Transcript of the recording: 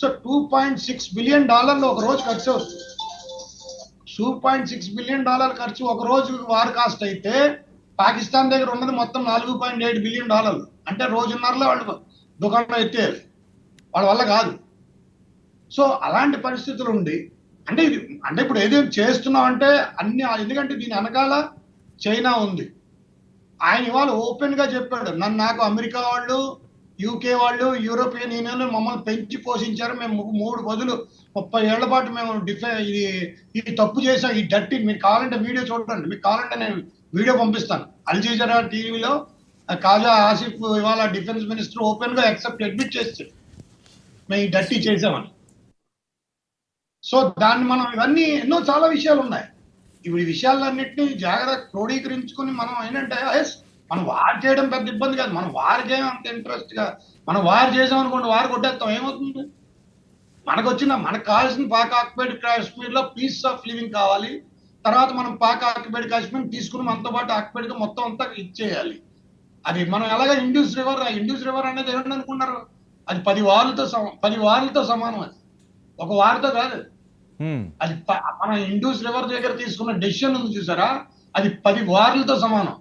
So $2.6 billion ఒక రోజు ఖర్చు అవుతుంది. $2.6 బిలియన్ ఖర్చు ఒక రోజు వార్ కాస్ట్ అయితే పాకిస్తాన్ దగ్గర ఉన్నది మొత్తం $4.8 బిలియన్. అంటే రోజున్నరలో వాళ్ళు దుకాణం ఎత్తేయాలి, వాళ్ళ వల్ల కాదు. సో అలాంటి పరిస్థితులు ఉండి అంటే ఇది అంటే ఇప్పుడు ఏదైనా చేస్తున్నాం అంటే అన్ని, ఎందుకంటే దీని వెనకాల చైనా ఉంది. ఆయన ఇవాళ ఓపెన్ గా చెప్పాడు, నాకు అమెరికా వాళ్ళు, యూకే వాళ్ళు, యూరోపియన్ యూనియన్ మమ్మల్ని పెంచి పోషించారు, మేము 3 బదులు 30 ఏళ్ల పాటు మేము ఇది తప్పు చేసాం, ఈ డర్టీ. మీకు కావాలంటే వీడియో చూడండి, మీకు కావాలంటే నేను వీడియో పంపిస్తాను. అల్ జజీరా టీవీలో కాజా ఆసిఫ్ ఇవాళ డిఫెన్స్ మినిస్టర్ ఓపెన్ గా అడ్మిట్ చేస్తాడు, మేము ఈ డర్టీ చేసామని. సో దాన్ని మనం ఇవన్నీ ఎన్నో చాలా విషయాలు ఉన్నాయి. ఇప్పుడు ఈ విషయాలన్నింటినీ జాగ్రత్త క్రోడీకరించుకుని మనం ఏంటంటే మనం వార్ చేయడం పెద్ద ఇబ్బంది కాదు, మనం వార్ చేయం అంత ఇంట్రెస్ట్ గా. మనం వార్ చేసాం అనుకోండి, వార్ కొట్టేస్తాం, ఏమవుతుంది? మనకు కావాల్సిన పాక్ ఆక్యుపైడ్ కాశ్మీర్ లో పీస్ ఆఫ్ లివింగ్ కావాలి. తర్వాత మనం పాక్ ఆక్యుపైడ్ కాశ్మీర్ తీసుకుని మనతో పాటు ఆక్యుపైడ్ గా మొత్తం అంతా ఇచ్చేయాలి. అది మనం ఎలాగ ఇండ్యూస్ రివర్ అనేది ఏమని అనుకున్నారు? అది 10 వార్లతో సమానం. అది ఒక వార్తో కాదు, అది మన ఇండస్ రివర్ దగ్గర తీసుకున్న డెసిషన్ ఉంది చూసారా, అది 10 వార్లతో సమానం.